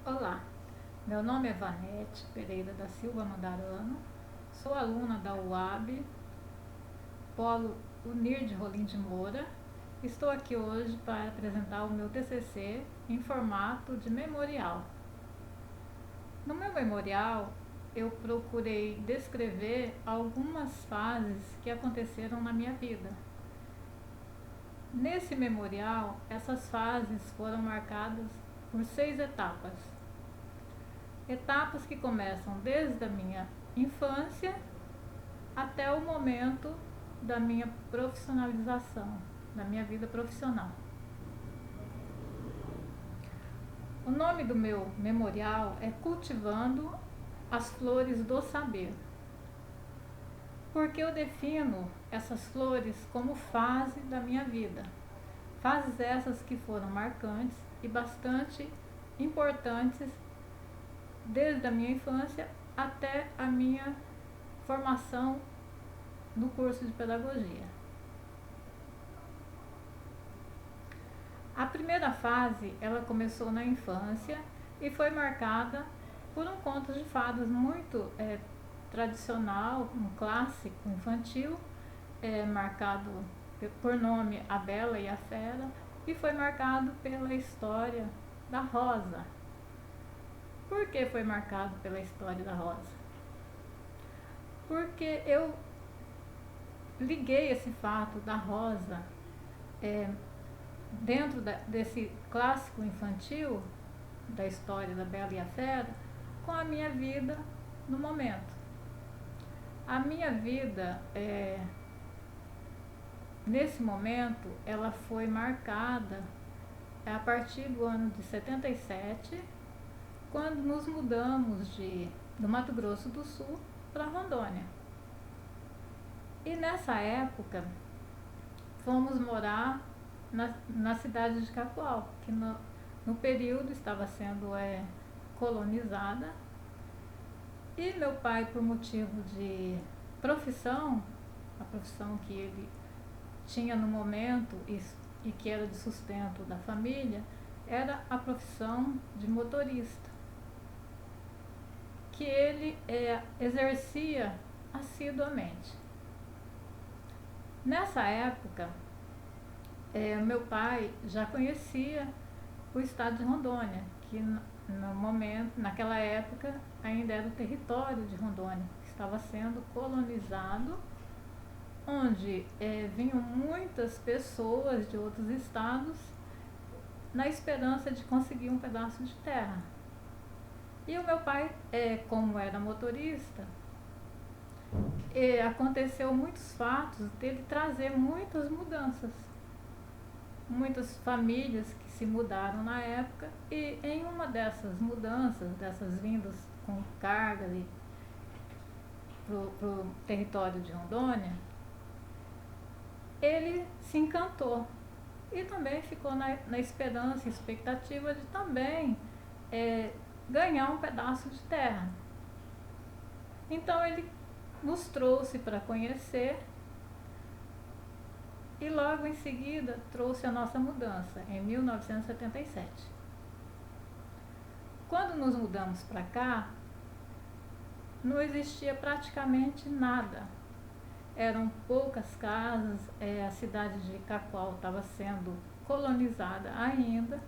Olá, meu nome é Vanete Pereira da Silva Mandarano, sou aluna da UAB, Polo Unir de Rolim de Moura. Estou aqui hoje para apresentar o meu TCC em formato de memorial. No meu memorial, eu procurei descrever algumas fases que aconteceram na minha vida. Nesse memorial, essas fases foram marcadas por 6 etapas. Etapas que começam desde a minha infância até o momento da minha profissionalização, da minha vida profissional. O nome do meu memorial é Cultivando as Flores do Saber, porque eu defino essas flores como fase da minha vida. Fases essas que foram marcantes e bastante importantes desde a minha infância até a minha formação no curso de pedagogia. A primeira fase, ela começou na infância e foi marcada por um conto de fadas muito tradicional, um clássico infantil, marcado por nome A Bela e a Fera, e foi marcado pela história da Rosa. Por que foi marcado pela história da Rosa? Porque eu liguei esse fato da Rosa dentro desse clássico infantil da história da Bela e a Fera com a minha vida no momento. A minha vida, nesse momento, ela foi marcada a partir do ano de 77, quando nos mudamos do Mato Grosso do Sul para Rondônia. E nessa época fomos morar na cidade de Cacoal, que no período estava sendo colonizada. E meu pai, por motivo de profissão, a profissão que ele tinha no momento e que era de sustento da família, era a profissão de motorista, que ele exercia assiduamente. Nessa época, meu pai já conhecia o estado de Rondônia, que naquela época ainda era o território de Rondônia, que estava sendo colonizado, onde vinham muitas pessoas de outros estados na esperança de conseguir um pedaço de terra. E o meu pai, como era motorista, aconteceu muitos fatos dele trazer muitas mudanças. Muitas famílias que se mudaram na época, e em uma dessas mudanças, dessas vindas com cargas para o território de Rondônia, ele se encantou e também ficou na esperança e expectativa de também ganhar um pedaço de terra. Então ele nos trouxe para conhecer e logo em seguida trouxe a nossa mudança, em 1977. Quando nos mudamos para cá, não existia praticamente nada. Eram poucas casas, a cidade de Cacoal estava sendo colonizada ainda,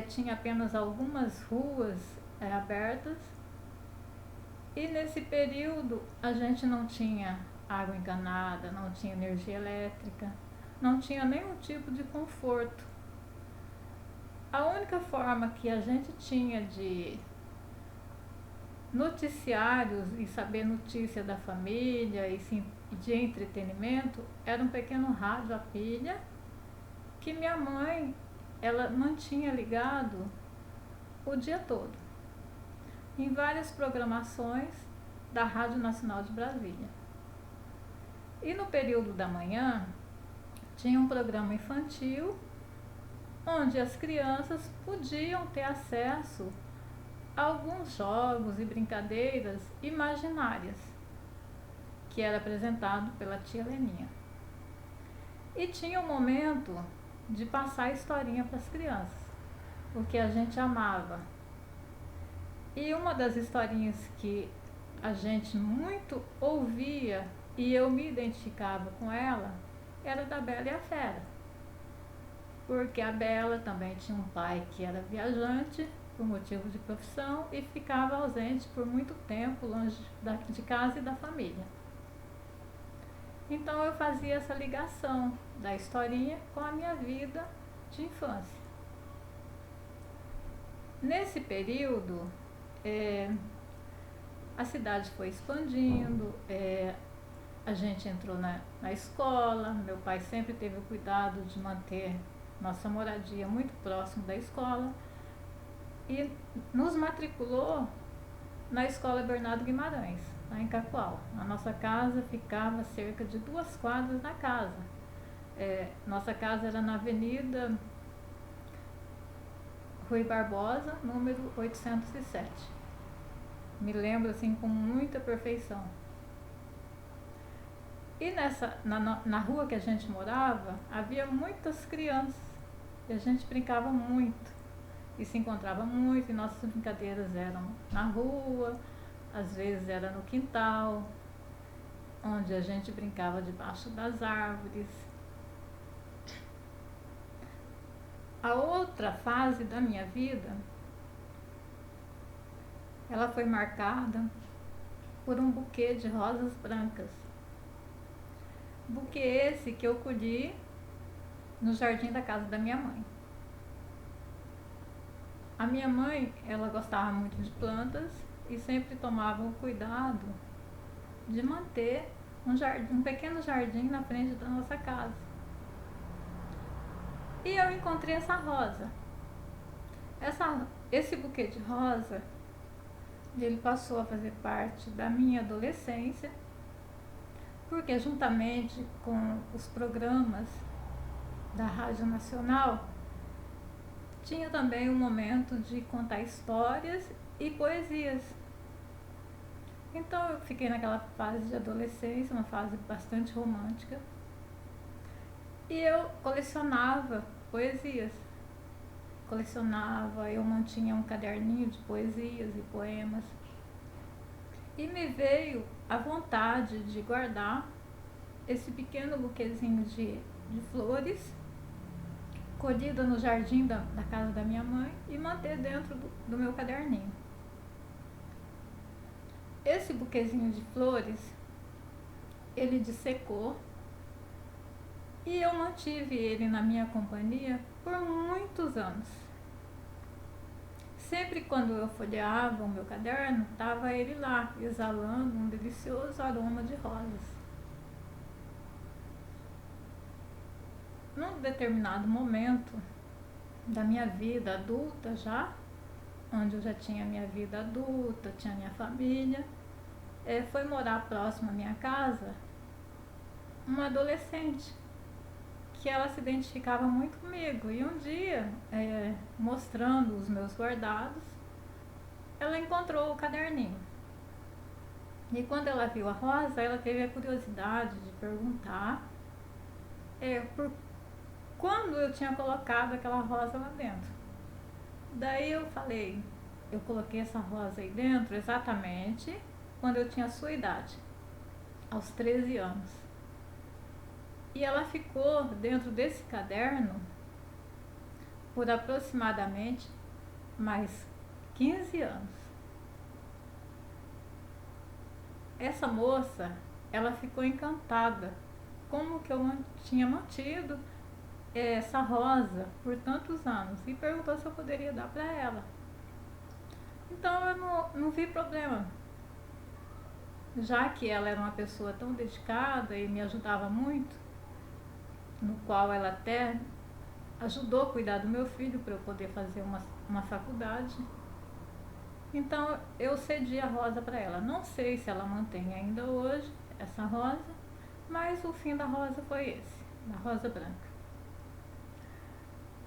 tinha apenas algumas ruas abertas, e nesse período a gente não tinha água encanada, não tinha energia elétrica, não tinha nenhum tipo de conforto. A única forma que a gente tinha de noticiários e saber notícia da família e de entretenimento era um pequeno rádio a pilha que minha mãe ela mantinha ligado o dia todo em várias programações da Rádio Nacional de Brasília. E no período da manhã tinha um programa infantil onde as crianças podiam ter acesso a alguns jogos e brincadeiras imaginárias, que era apresentado pela tia Leninha. E tinha um momento de passar a historinha para as crianças, o que a gente amava, E uma das historinhas que a gente muito ouvia e eu me identificava com ela era da Bela e a Fera. Porque a Bela também tinha um pai que era viajante por motivo de profissão e ficava ausente por muito tempo longe de casa e da família. Então eu fazia essa ligação da historinha com a minha vida de infância. Nesse período, a cidade foi expandindo, a gente entrou na escola, meu pai sempre teve o cuidado de manter nossa moradia muito próximo da escola e nos matriculou na escola Bernardo Guimarães, lá em Cacoal. A nossa casa ficava a cerca de 2 quadras da casa. Nossa casa era na Avenida Rui Barbosa, número 807. Me lembro assim com muita perfeição. E na rua que a gente morava, havia muitas crianças. E a gente brincava muito. E se encontrava muito. E nossas brincadeiras eram na rua, às vezes era no quintal, onde a gente brincava debaixo das árvores. A outra fase da minha vida, ela foi marcada por um buquê de rosas brancas. Buquê esse que eu colhi no jardim da casa da minha mãe. A minha mãe, ela gostava muito de plantas e sempre tomava o cuidado de manter um pequeno jardim na frente da nossa casa. E eu encontrei essa rosa. Esse buquê de rosa, ele passou a fazer parte da minha adolescência, porque juntamente com os programas da Rádio Nacional, tinha também um momento de contar histórias e poesias. Então eu fiquei naquela fase de adolescência, uma fase bastante romântica, e eu colecionava poesias. Eu mantinha um caderninho de poesias e poemas. E me veio a vontade de guardar esse pequeno buquezinho de flores, colhida no jardim da casa da minha mãe, e manter dentro do meu caderninho. Esse buquezinho de flores, ele dessecou e eu mantive ele na minha companhia por muitos anos. Sempre quando eu folheava o meu caderno, estava ele lá, exalando um delicioso aroma de rosas. Num determinado momento da minha vida adulta já, onde eu já tinha minha vida adulta, tinha minha família, foi morar próximo à minha casa uma adolescente que ela se identificava muito comigo. E um dia, mostrando os meus guardados, ela encontrou o caderninho. E quando ela viu a rosa, ela teve a curiosidade de perguntar por quando eu tinha colocado aquela rosa lá dentro. Daí eu falei, eu coloquei essa rosa aí dentro exatamente quando eu tinha a sua idade, aos 13 anos. E ela ficou dentro desse caderno por aproximadamente mais 15 anos. Essa moça, ela ficou encantada como que eu tinha mantido essa rosa por tantos anos e perguntou se eu poderia dar para ela. Então eu não vi problema, já que ela era uma pessoa tão dedicada e me ajudava muito, no qual ela até ajudou a cuidar do meu filho para eu poder fazer uma faculdade. Então eu cedi a rosa para ela. Não sei se ela mantém ainda hoje essa rosa, mas o fim da rosa foi esse, da rosa branca.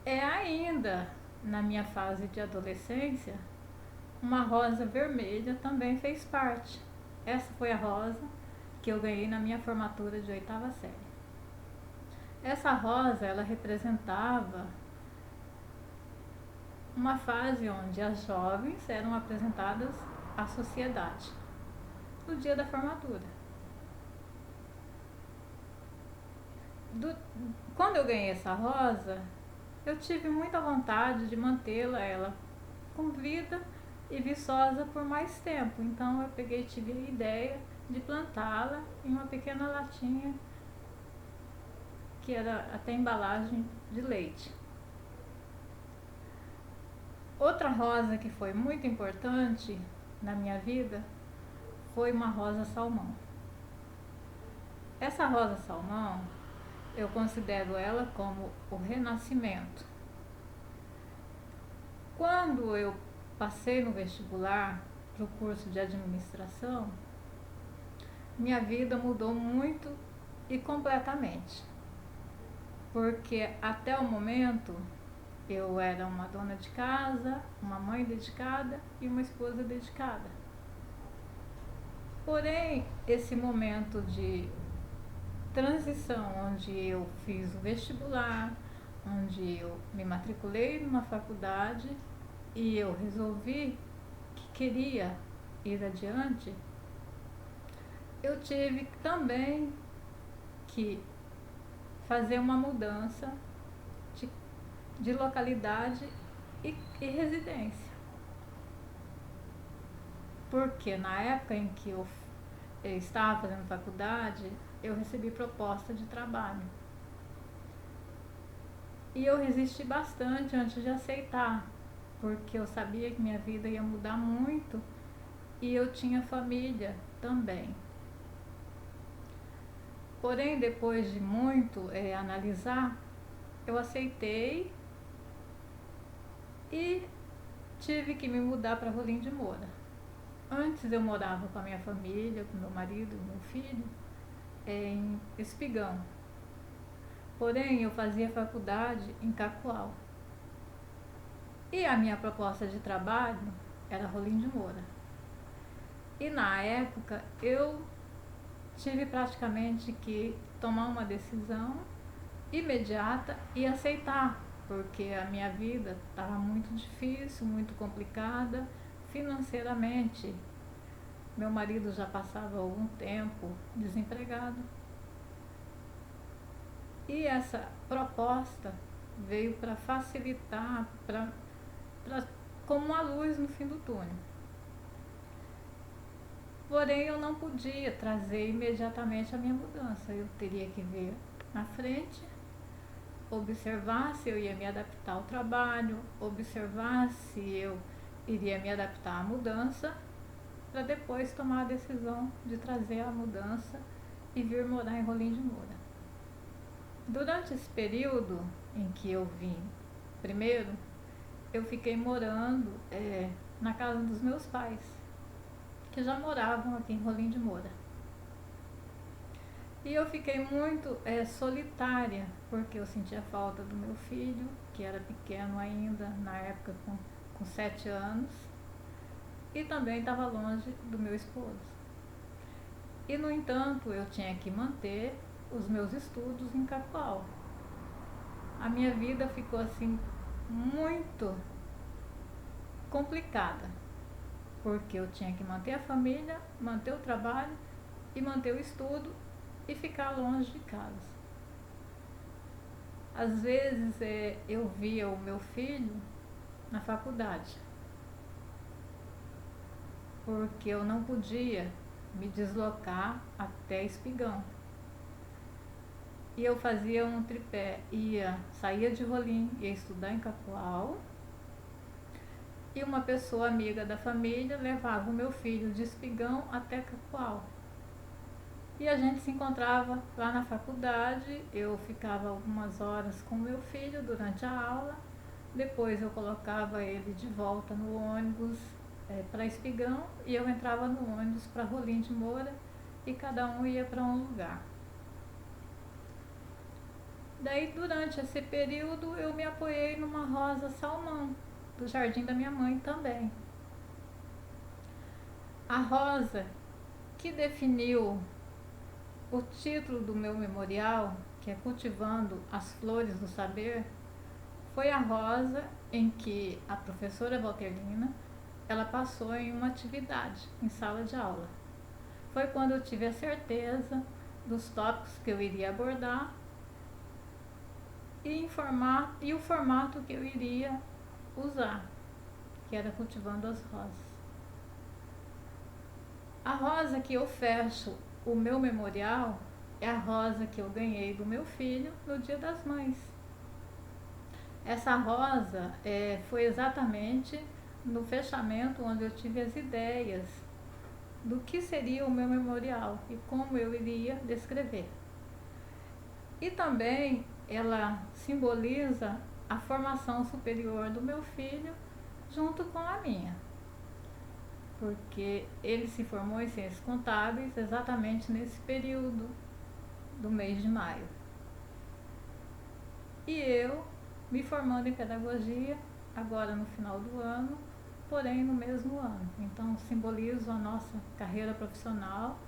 Ainda na minha fase de adolescência, uma rosa vermelha também fez parte. Essa foi a rosa que eu ganhei na minha formatura de 8ª série. Essa rosa, ela representava uma fase onde as jovens eram apresentadas à sociedade no dia da formatura. Quando eu ganhei essa rosa, eu tive muita vontade de mantê-la, ela com vida e viçosa por mais tempo. Então eu tive a ideia de plantá-la em uma pequena latinha que era até embalagem de leite. Outra rosa que foi muito importante na minha vida foi uma rosa salmão. Essa rosa salmão, eu considero ela como o renascimento. Quando eu passei no vestibular para o curso de administração, minha vida mudou muito e completamente. Porque até o momento eu era uma dona de casa, uma mãe dedicada e uma esposa dedicada. Porém, esse momento de transição, onde eu fiz o vestibular, onde eu me matriculei numa faculdade e eu resolvi que queria ir adiante, eu tive também que fazer uma mudança de localidade e residência. Porque na época em que eu estava fazendo faculdade, eu recebi proposta de trabalho. E eu resisti bastante antes de aceitar, porque eu sabia que minha vida ia mudar muito e eu tinha família também. Porém, depois de muito analisar, eu aceitei e tive que me mudar para Rolim de Moura. Antes eu morava com a minha família, com meu marido e meu filho, em Espigão. Porém, eu fazia faculdade em Cacoal. E a minha proposta de trabalho era Rolim de Moura. E na época eu tive praticamente que tomar uma decisão imediata e aceitar, porque a minha vida estava muito difícil, muito complicada financeiramente. Meu marido já passava algum tempo desempregado. E essa proposta veio para facilitar, como uma luz no fim do túnel. Porém, eu não podia trazer imediatamente a minha mudança. Eu teria que ver na frente, observar se eu ia me adaptar ao trabalho, observar se eu iria me adaptar à mudança, para depois tomar a decisão de trazer a mudança e vir morar em Rolim de Moura. Durante esse período em que eu vim, primeiro, eu fiquei morando na casa dos meus pais, que já moravam aqui em Rolim de Moura. E eu fiquei muito solitária, porque eu sentia falta do meu filho, que era pequeno ainda, na época com 7 anos, e também estava longe do meu esposo. E, no entanto, eu tinha que manter os meus estudos em Cacoal. A minha vida ficou assim muito complicada, porque eu tinha que manter a família, manter o trabalho e manter o estudo e ficar longe de casa. Às vezes eu via o meu filho na faculdade, porque eu não podia me deslocar até Espigão. E eu fazia um tripé, saía de Rolim, ia estudar em Cacoal, e uma pessoa amiga da família levava o meu filho de Espigão até Cacoal. E a gente se encontrava lá na faculdade, eu ficava algumas horas com o meu filho durante a aula, depois eu colocava ele de volta no ônibus para Espigão e eu entrava no ônibus para Rolim de Moura e cada um ia para um lugar. Daí, durante esse período, eu me apoiei numa rosa salmão, do jardim da minha mãe também. A rosa que definiu o título do meu memorial, que é Cultivando as Flores do Saber, foi a rosa em que a professora Valterlina, ela passou em uma atividade em sala de aula. Foi quando eu tive a certeza dos tópicos que eu iria abordar e o formato que eu iria usar, que era cultivando as rosas. A rosa que eu fecho o meu memorial é a rosa que eu ganhei do meu filho no Dia das Mães. Essa rosa foi exatamente no fechamento onde eu tive as ideias do que seria o meu memorial e como eu iria descrever. E também ela simboliza a formação superior do meu filho junto com a minha, porque ele se formou em ciências contábeis exatamente nesse período do mês de maio. E eu me formando em pedagogia agora no final do ano, porém no mesmo ano. Então simbolizo a nossa carreira profissional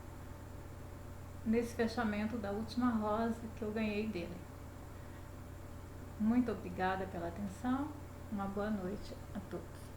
nesse fechamento da última rosa que eu ganhei dele. Muito obrigada pela atenção, uma boa noite a todos.